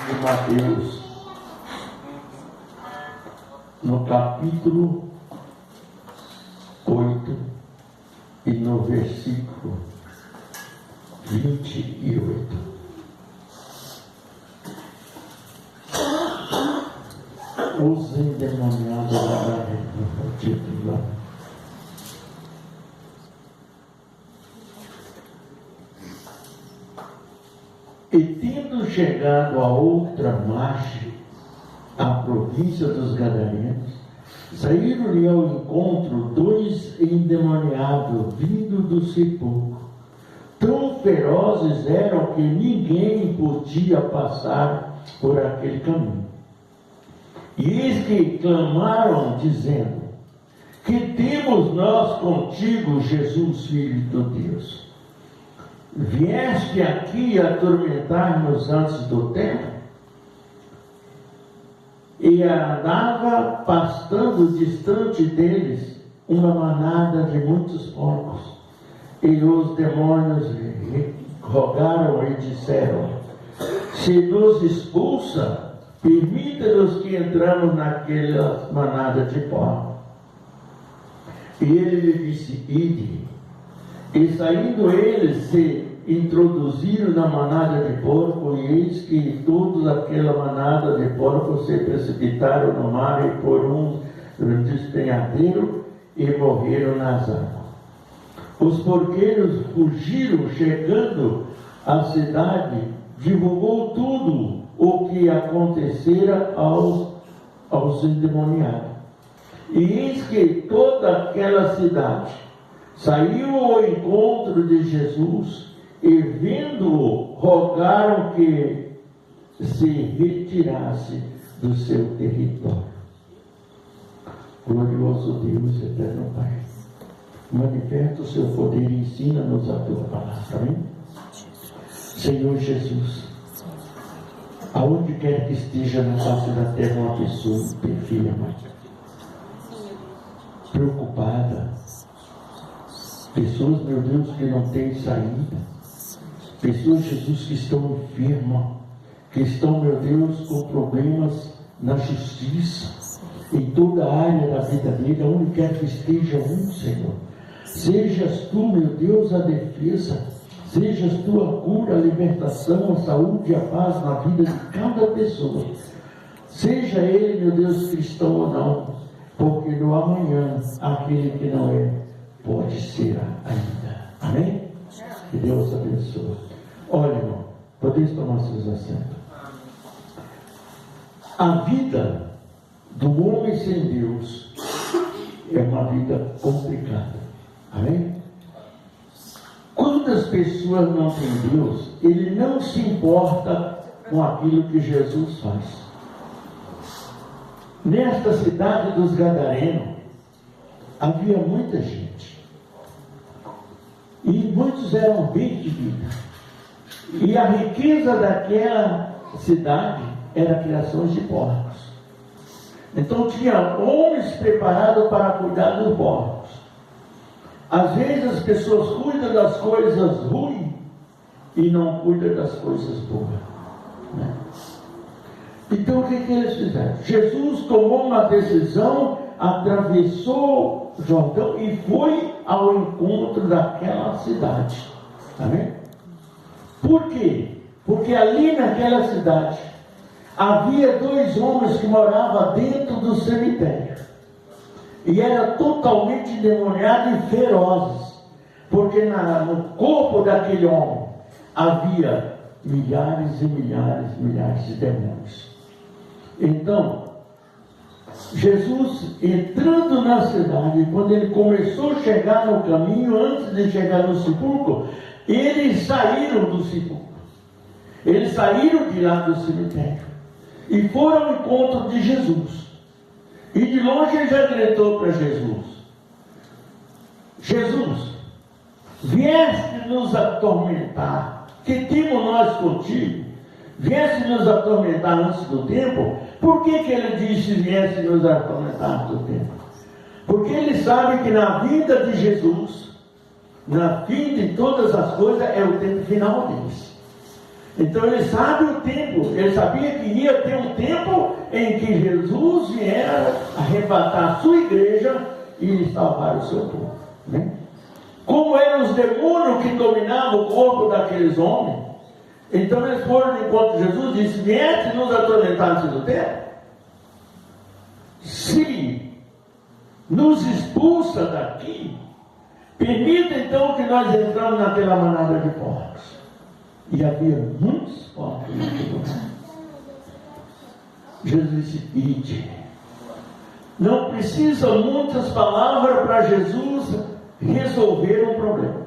de Mateus, no capítulo 8 e no versículo 28. Os endemoniados lá no título lá. E tendo chegado a outra margem, a província dos Gadarenos, saíram-lhe ao encontro 2 endemoniados vindo do sepulcro. Tão ferozes eram que ninguém podia passar por aquele caminho. E eis que clamaram, dizendo: que temos nós contigo, Jesus, Filho de Deus? Vieste aqui atormentar-nos antes do tempo? E andava pastando distante deles uma manada de muitos porcos. E os demônios lhe rogaram e disseram: se nos expulsa, permita-nos que entramos naquela manada de porcos. E ele lhe disse: ide. E saindo eles se introduziram na manada de porco, e eis que toda aquela manada de porcos se precipitaram no mar e por um despenhadeiro e morreram nas águas. Os porqueiros fugiram, chegando à cidade, divulgou tudo o que acontecera aos endemoniados. E eis que toda aquela cidade saiu ao encontro de Jesus, e vendo-o, rogaram que se retirasse do seu território. Glorioso Deus, eterno Pai, manifesta o seu poder e ensina-nos a tua palavra. Amém? Senhor Jesus, aonde quer que esteja na face da terra uma pessoa, filha, mãe, preocupada, pessoas, meu Deus, que não têm saída, pessoas, Jesus, que estão enfermas, que estão, meu Deus, com problemas na justiça, em toda a área da vida dele, aonde quer que esteja um, Senhor, sejas tu, meu Deus, a defesa, sejas tu a cura, a libertação, a saúde e a paz na vida de cada pessoa, seja ele, meu Deus, cristão ou não, porque no amanhã, aquele que não é, pode ser ainda. Amém? Que Deus abençoe. Olha, irmão, podeis tomar seus assentos. A vida do homem sem Deus é uma vida complicada. Amém? Quando as pessoas não têm Deus, ele não se importa com aquilo que Jesus faz. Nesta cidade dos Gadarenos, havia muita gente. E muitos eram bem de vida. E a riqueza daquela cidade era criações de porcos. Então tinha homens preparados para cuidar dos porcos. Às vezes as pessoas cuidam das coisas ruins e não cuidam das coisas boas, né? Então o que eles fizeram? Jesus tomou uma decisão, atravessou Jordão e foi ao encontro daquela cidade. Amém? Por quê? Porque ali naquela cidade havia 2 homens que moravam dentro do cemitério. E eram totalmente endemoniados e ferozes. Porque no corpo daquele homem havia milhares e milhares de demônios. Então, Jesus, entrando na cidade, quando ele começou a chegar no caminho, antes de chegar no sepulcro, eles saíram do sepulcro. Eles saíram de lá do cemitério e foram ao encontro de Jesus. E de longe ele já gritou para Jesus: Jesus, vieste nos atormentar, que temos nós contigo? Viesse nos atormentar antes do tempo? Por que ele disse viesse nos atormentar antes do tempo? Porque ele sabe que na vida de Jesus, na fim de todas as coisas, é o tempo final deles. Então ele sabe o tempo, ele sabia que ia ter um tempo em que Jesus viera arrebatar a sua igreja e salvar o seu povo, né? Como eram os demônios que dominavam o corpo daqueles homens, então eles foram de encontro de Jesus e disse: vieste nos atormentar antes do tempo? Se nos expulsa daqui, permita então que nós entramos naquela manada de porcos. E havia muitos porcos naquele lugar. Jesus disse: ide. Não precisa muitas palavras para Jesus resolver um problema.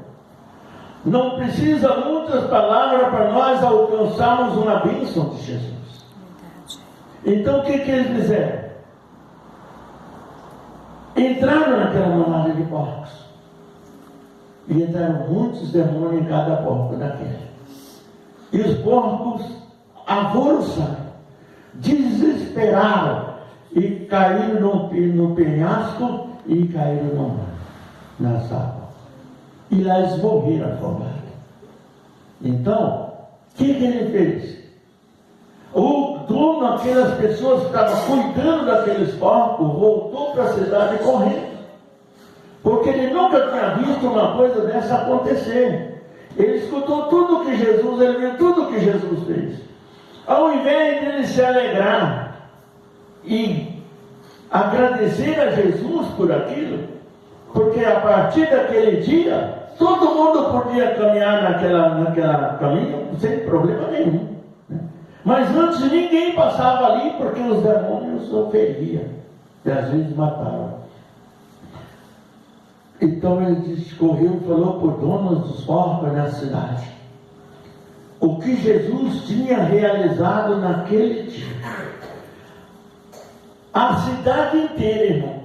Não precisa muitas palavras para nós alcançarmos uma bênção de Jesus. Então o que eles fizeram? Entraram naquela manada de porcos. E entraram muitos demônios em cada porco daquele. E os porcos avançaram, desesperaram e caíram no penhasco e caíram no mar, nas águas. E lá eles morreram afogados. Então, o que ele fez? O dono, aquelas pessoas que estavam cuidando daqueles porcos, voltou para a cidade correndo. Porque ele nunca tinha visto uma coisa dessa acontecer. Ele escutou tudo que Jesus, ele viu tudo que Jesus fez. Ao invés de ele se alegrar e agradecer a Jesus por aquilo, porque a partir daquele dia, todo mundo podia caminhar naquela caminho sem problema nenhum, né? Mas antes ninguém passava ali porque os demônios oferiam e às vezes matavam. Então ele discorreu e falou por donos dos porcos na cidade o que Jesus tinha realizado naquele dia. A cidade inteira, irmão,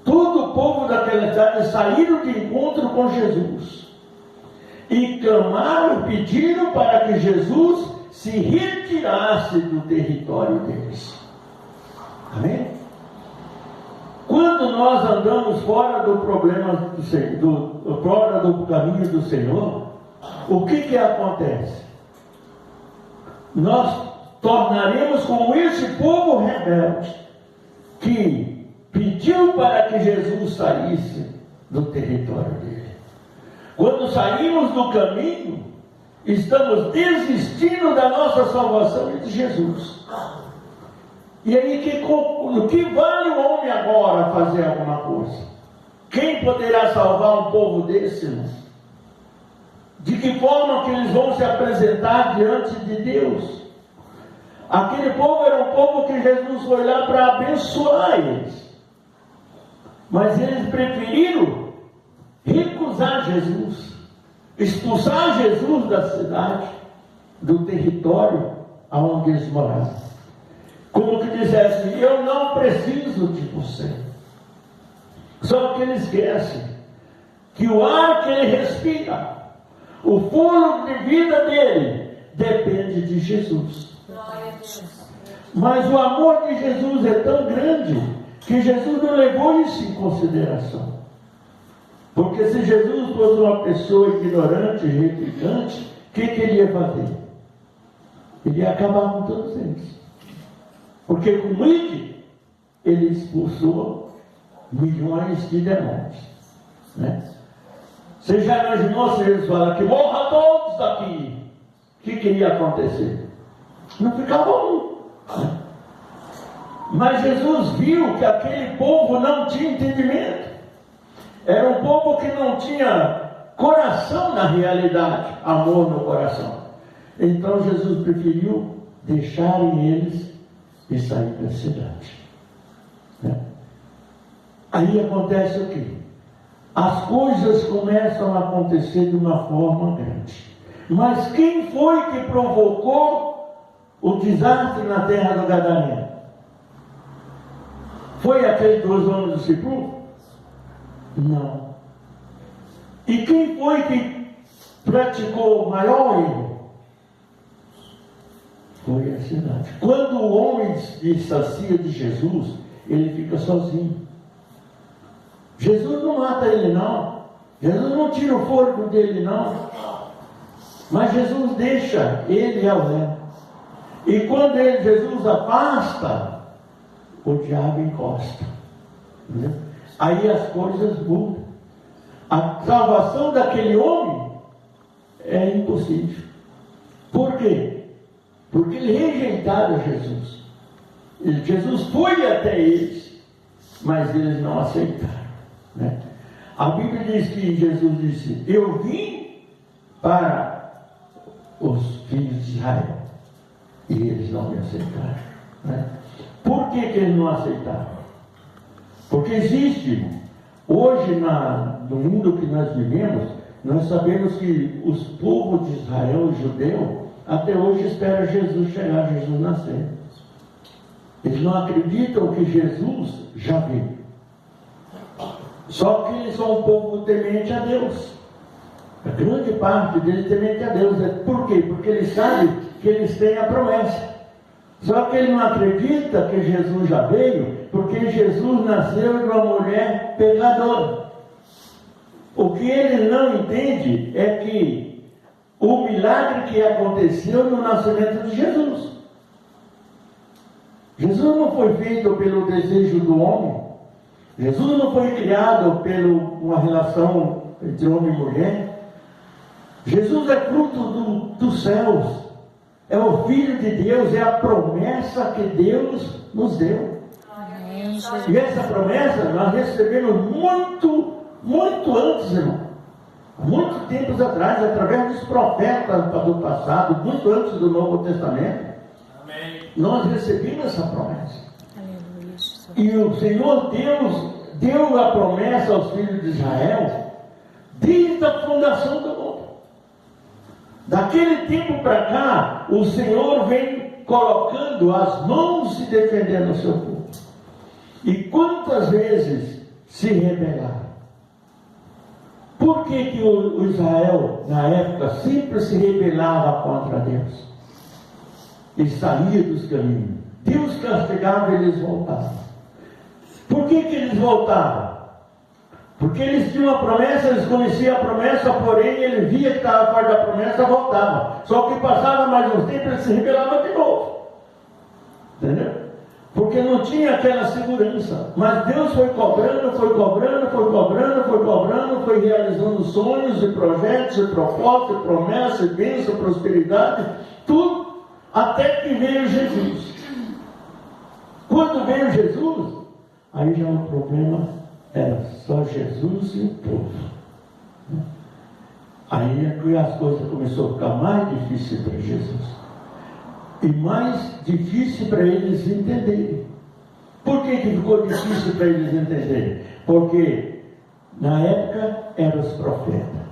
todo o povo daquela cidade saíram de encontro com Jesus e clamaram, pediram para que Jesus se retirasse do território deles. Amém? Quando nós andamos fora do problema do Senhor, fora do caminho do Senhor, o que acontece? Nós tornaremos como esse povo rebelde que pediu para que Jesus saísse do território dele. Quando saímos do caminho, estamos desistindo da nossa salvação e de Jesus. E aí, o que vale o homem agora fazer alguma coisa? Quem poderá salvar um povo desse, irmão? De que forma que eles vão se apresentar diante de Deus? Aquele povo era um povo que Jesus foi lá para abençoar eles. Mas eles preferiram recusar Jesus, expulsar Jesus da cidade, do território onde eles moravam. Como que dissesse: eu não preciso de você. Só que eles esquecem que o ar que ele respira, o fôlego de vida dele, depende de Jesus. Mas o amor de Jesus é tão grande que Jesus não levou isso em consideração. Porque se Jesus fosse uma pessoa ignorante, replicante, o que ele ia fazer? Ele ia acabar com todos eles. Porque com ele expulsou milhões de demônios, né? Você já imaginou se eles falaram que morra todos aqui? O que ia acontecer? Não ficava um, né? Mas Jesus viu que aquele povo não tinha entendimento. Era um povo que não tinha coração na realidade, amor no coração. Então Jesus preferiu deixarem eles e sair da cidade, né? Aí acontece o quê? As coisas começam a acontecer de uma forma grande. Mas quem foi que provocou o desastre na terra do Gadareno? Foi aqueles 2 homens do sepulcro? Não. E quem foi que praticou o maior erro? Foi a cidade. Quando o homem se distancia de Jesus, ele fica sozinho. Jesus não mata ele, não. Jesus não tira o fôlego dele, não. Mas Jesus deixa ele ao léu. E quando Jesus afasta, o diabo encosta. Né? Aí as coisas mudam. A salvação daquele homem é impossível. Por quê? Porque eles rejeitaram Jesus. Jesus foi até eles, mas eles não aceitaram. Né? A Bíblia diz que Jesus disse: eu vim para os filhos de Israel, e eles não me aceitaram. Né? Por que eles não aceitaram? Porque existe, hoje no mundo que nós vivemos, nós sabemos que os povos de Israel, os judeus, até hoje esperam Jesus chegar, Jesus nascer. Eles não acreditam que Jesus já veio. Só que eles são um povo temente a Deus. A grande parte deles temente a Deus. Por quê? Porque eles sabem que eles têm a promessa. Só que ele não acredita que Jesus já veio, porque Jesus nasceu de uma mulher pecadora. O que ele não entende é que o milagre que aconteceu no nascimento de Jesus. Jesus não foi feito pelo desejo do homem. Jesus não foi criado por uma relação entre homem e mulher. Jesus é fruto dos céus. É o Filho de Deus, é a promessa que Deus nos deu. Amém. E essa promessa nós recebemos muito antes, irmão. Há muito tempos atrás, através dos profetas do passado, muito antes do Novo Testamento. Amém. Nós recebemos essa promessa. Aleluia. E o Senhor Deus deu a promessa aos filhos de Israel desde a fundação do mundo. Daquele tempo para cá, o Senhor vem colocando as mãos e defendendo o seu povo. E quantas vezes se rebelaram? Por que o Israel, na época, sempre se rebelava contra Deus? E saía dos caminhos. Deus castigava e eles voltavam. Por que eles voltavam? Porque eles tinham uma promessa, eles conheciam a promessa, porém ele via que estava fora da promessa, voltava. Só que passava mais um tempo, ele se rebelava de novo. Entendeu? Porque não tinha aquela segurança. Mas Deus foi cobrando, foi realizando sonhos e projetos, e propósitos, e promessas, e bênção, prosperidade, tudo, até que veio Jesus. Quando veio Jesus, aí já o problema era só Jesus e o povo. Aí é que as coisas começaram a ficar mais difíceis para Jesus. E mais difícil para eles entenderem. Por que ficou difícil para eles entenderem? Porque na época eram os profetas.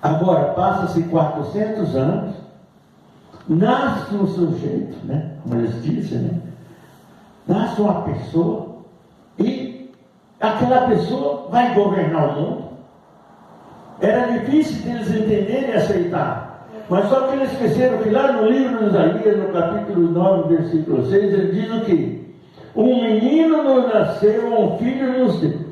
Agora passa-se 400 anos, nasce um sujeito, né? Como eles dizem, né? Nasce uma pessoa e aquela pessoa vai governar o mundo. Era difícil deles entenderem e aceitar. Mas só que eles esqueceram que lá no livro de Isaías, no capítulo 9, versículo 6, ele diz o quê? Um menino nos nasceu, um filho nos deu.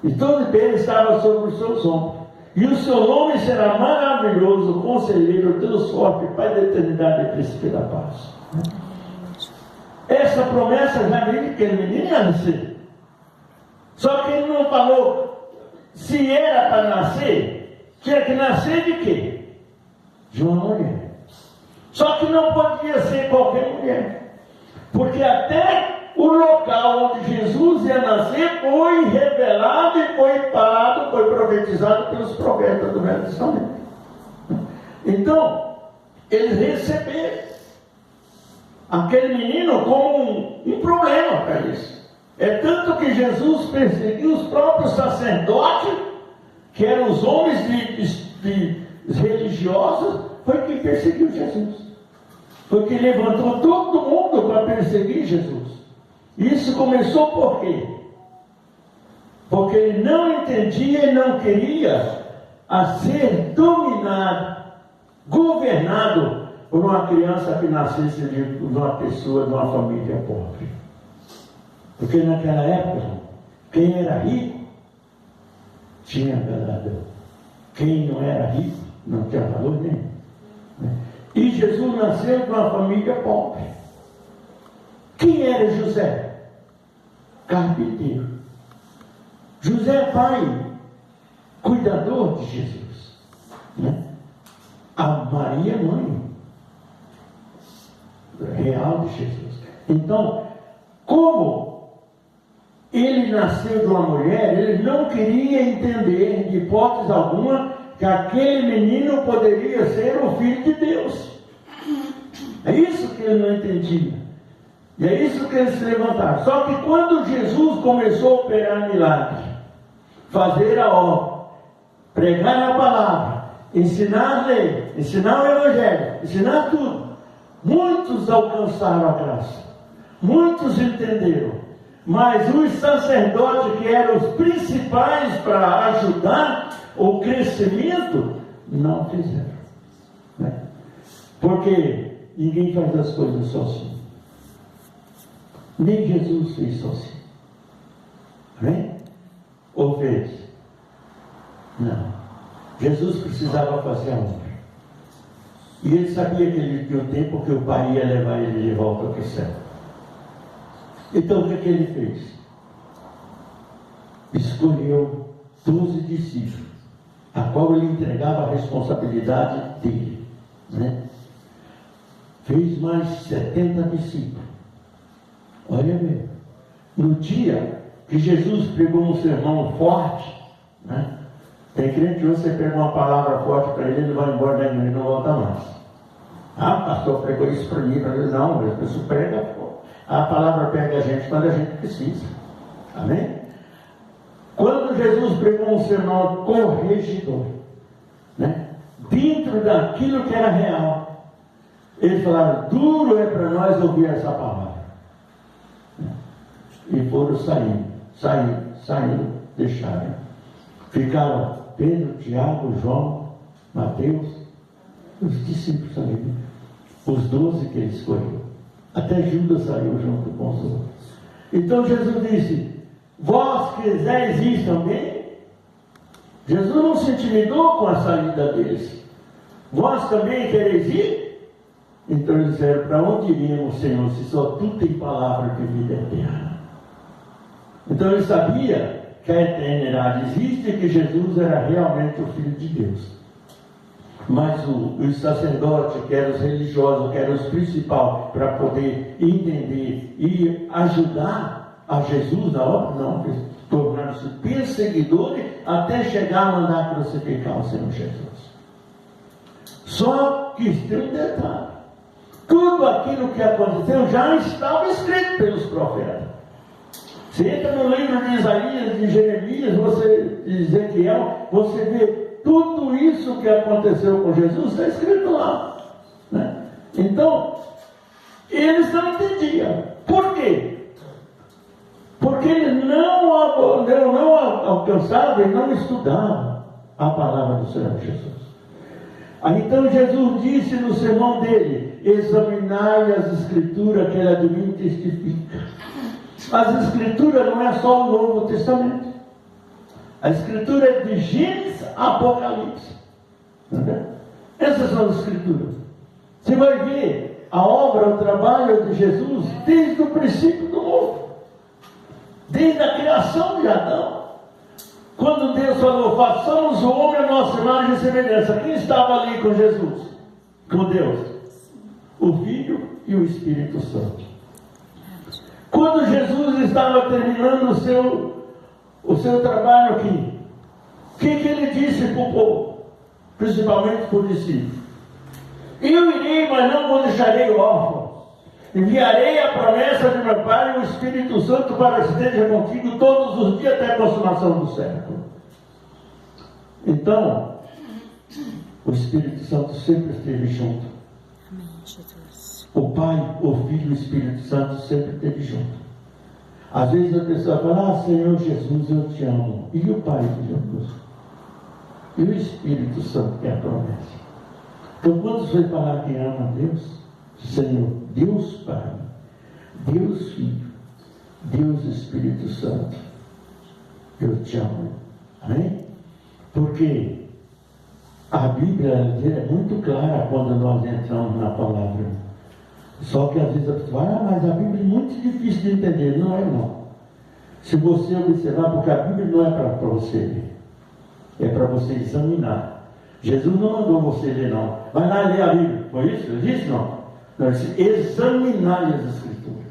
E todo ele estava sobre os seus ombros. E o seu nome será maravilhoso, conselheiro, Deus forte, Pai da eternidade e príncipe da paz. Essa promessa já veio que ele menino ia nascer. Só que ele não falou se era para nascer, tinha que nascer de quê? De uma mulher. Só que não podia ser qualquer mulher. Porque até o local onde Jesus ia nascer foi revelado e foi falado, foi profetizado pelos profetas do Velho Testamento. Então, eles receberam aquele menino como um problema para eles. É tanto que Jesus perseguiu os próprios sacerdotes, que eram os homens religiosos, foi quem perseguiu Jesus. Foi quem levantou todo mundo para perseguir Jesus. Isso começou por quê? Porque ele não entendia e não queria ser dominado, governado por uma criança que nascesse de uma pessoa, de uma família pobre. Porque naquela época, quem era rico tinha ganhador. Quem não era rico não tinha valor nenhum. E Jesus nasceu de uma família pobre. Quem era José? Carpinteiro. José pai, cuidador de Jesus, né? A Maria mãe real de Jesus. Então, como ele nasceu de uma mulher, ele não queria entender, de hipótese alguma, que aquele menino poderia ser o Filho de Deus. É isso que ele não entendia. E é isso que eles se levantaram. Só que quando Jesus começou a operar milagres, fazer a obra, pregar a palavra, ensinar a lei, ensinar o evangelho, ensinar tudo, muitos alcançaram a graça, muitos entenderam, mas os sacerdotes, que eram os principais para ajudar o crescimento, não fizeram, né? Porque ninguém faz as coisas sozinho, nem Jesus fez sozinho, né? Ou fez? Não. Jesus precisava fazer a obra. E ele sabia que ele tinha o tempo que o Pai ia levar ele de volta para o céu. Então o que ele fez? Escolheu 12 discípulos, a qual ele entregava a responsabilidade dele, né? Fez mais 70 discípulos. Olha bem, no dia que Jesus pregou um sermão forte, né? Tem crente que você pega uma palavra forte para ele vai embora da igreja e não volta mais. Ah, o pastor pregou isso para mim, não, a pessoa prega, a palavra pega a gente quando a gente precisa. Amém? Quando Jesus pregou um sermão corregedor, né? Dentro daquilo que era real, eles falaram, duro é para nós ouvir essa palavra. E foram saindo, deixaram. Ficaram Pedro, Tiago, João, Mateus, os discípulos ali, os 12 que ele escolheu. Até Judas saiu junto com os outros. Então Jesus disse, vós quiseres ir também? Jesus não se intimidou com a saída deles. Vós também quereis ir? Então eles disseram, para onde iríamos, Senhor, se só tu tem palavra de vida eterna? Então ele sabia que a eternidade existe e que Jesus era realmente o Filho de Deus. Mas os sacerdotes, que eram os religiosos, que eram os principais, para poder entender e ajudar a Jesus na obra, não, tornaram-se perseguidores até chegar a mandar crucificar o Senhor Jesus. Só que tem um detalhe: tudo aquilo que aconteceu já estava escrito pelos profetas. Você entra no livro de Isaías, de Jeremias, de Ezequiel, você vê tudo isso que aconteceu com Jesus, está escrito lá, né? Então, eles não entendiam. Por quê? Porque eles não alcançavam e não estudavam a palavra do Senhor Jesus. Aí então Jesus disse no sermão dele, examinai as escrituras que ela de mim testifica. As escrituras não é só o Novo Testamento. A escritura é de Gênesis a Apocalipse. Essas são as escrituras. Você vai ver a obra, o trabalho de Jesus desde o princípio do mundo. Desde a criação de Adão. Quando Deus falou, façamos o homem a nossa imagem e semelhança. Quem estava ali com Jesus? Com Deus? O Filho e o Espírito Santo. Quando Jesus estava terminando o seu trabalho aqui, o que ele disse para o povo? Principalmente para o discípulo: eu irei, mas não vos deixarei órfãos. Enviarei a promessa de meu Pai, o Espírito Santo, para que esteja contigo todos os dias até a consumação do século. Então, o Espírito Santo sempre esteve junto. Amém, Jesus. O Pai, o Filho e o Espírito Santo sempre esteve junto. Às vezes a pessoa fala, Senhor Jesus, eu te amo. E o Pai de Jesus? E o Espírito Santo, que é a promessa. Então, quando você falar que ama a Deus, Senhor, Deus Pai, Deus Filho, Deus Espírito Santo, eu te amo. Amém? Porque A Bíblia é muito clara quando nós entramos na palavra. Só que às vezes a pessoa fala, mas a Bíblia é muito difícil de entender. Não é não. Se você observar, porque a Bíblia não é para você ler. É para você examinar. Jesus não mandou você ler não. Vai lá ler a Bíblia. Foi isso? Ele disse não. Não, disse examinar as Escrituras.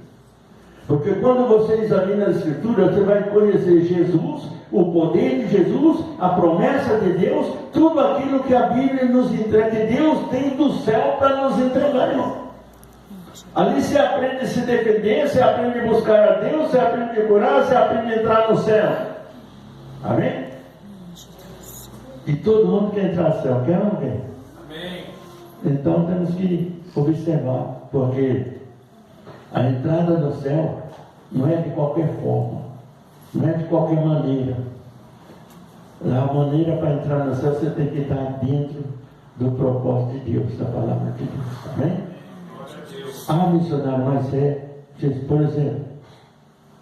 Porque quando você examina as Escrituras, você vai conhecer Jesus, o poder de Jesus, a promessa de Deus, tudo aquilo que a Bíblia nos entrega, que Deus tem do céu para nos entregar, irmão. Ali você aprende a se defender, você aprende a buscar a Deus, você aprende a curar, você aprende a entrar no céu. Amém? E todo mundo quer entrar no céu, quer ou não quer? Amém. Então temos que observar, porque a entrada no céu não é de qualquer forma, não é de qualquer maneira. A maneira para entrar no céu, você tem que estar dentro do propósito de Deus, da palavra de Deus. Amém? Missionário, mas por exemplo,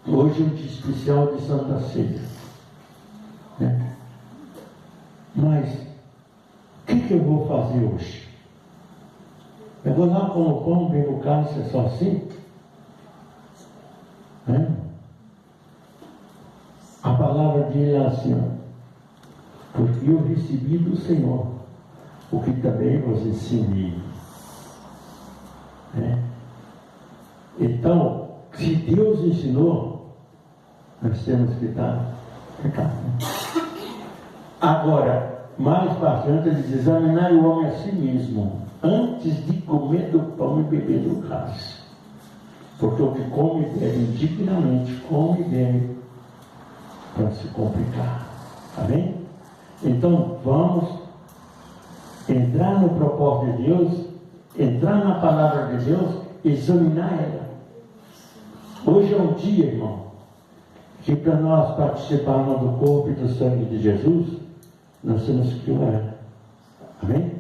hoje é um dia especial de Santa Ceia, né? Mas o que eu vou fazer hoje? Eu vou lá com o pão, bebo o cálice, é só assim? Né? A palavra dele é assim, ó, porque eu recebi do Senhor o que também vos ensinei. Né? Então, se Deus ensinou, nós temos que estar. Agora, mais para frente, ele diz: examinar o homem a si mesmo, antes de comer do pão e beber do cálice. Porque o que come e bebe indignamente, come e bebe para se complicar. Amém? Então, vamos entrar no propósito de Deus, entrar na palavra de Deus, examinar ela. Hoje é um dia, irmão, que para nós participarmos do corpo e do sangue de Jesus, nós temos que orar. Amém?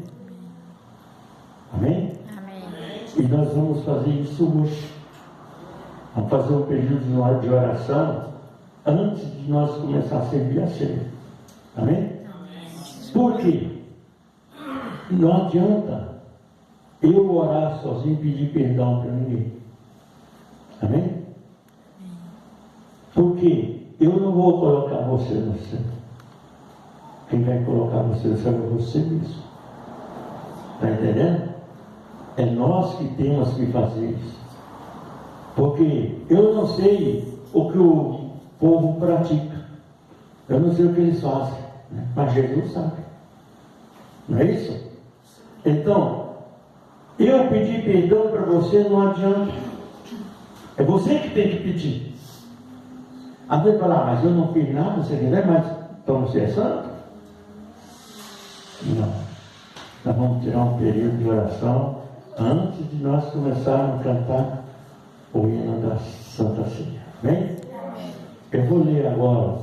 Amém? Amém. E nós vamos fazer isso hoje. Vamos fazer um período de oração antes de nós começar a servir a ceia. Amém? Amém. Por quê? Não adianta eu orar sozinho e pedir perdão para ninguém. Amém? Porque eu não vou colocar você no céu. Quem vai colocar você no céu é você mesmo. Está entendendo? É nós que temos que fazer isso. Porque eu não sei o que o povo pratica. Eu não sei o que eles fazem. Né? Mas Jesus sabe. Não é isso? Então, eu pedir perdão para você não adianta. É você que tem que pedir. Às vezes falar, mas eu não fiz nada, você quiser, mas então você é santo? Não. Nós vamos tirar um período de oração antes de nós começarmos a cantar o hino da Santa Ceia. Amém? Eu vou ler agora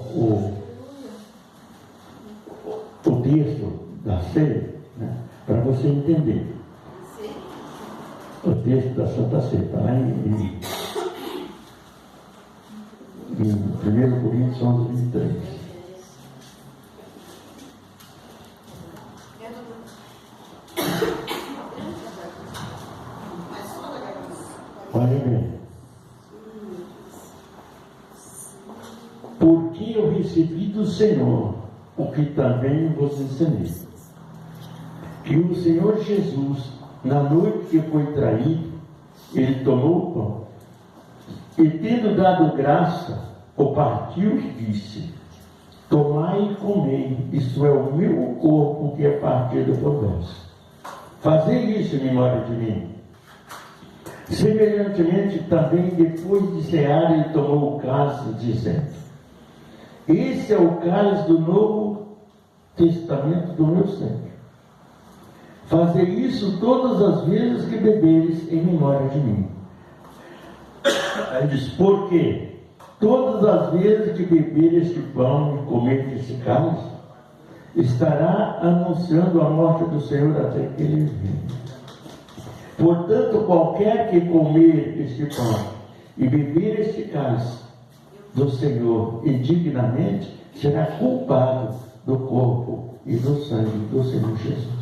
o texto da ceia, né, para você entender. O texto da Santa Ceia está lá em 1 Coríntios 11, 23. Olha bem. Porque eu recebi do Senhor o que também vos ensinei. Que o Senhor Jesus, na noite que foi traído, ele tomou o pão e, tendo dado graça, o partiu e disse: tomai e comei, isto é o meu corpo que é partido por vós. Fazei isso em memória de mim. Semelhantemente, também depois de cear, ele tomou o cálice, dizendo: esse é o cálice do Novo Testamento do meu sangue. Fazei isso todas as vezes que beberes em memória de mim. Aí diz: porque todas as vezes que beber este pão e comer este cálice, estará anunciando a morte do Senhor até que ele venha. Portanto, qualquer que comer este pão e beber este cálice do Senhor indignamente, será culpado do corpo e do sangue do Senhor Jesus.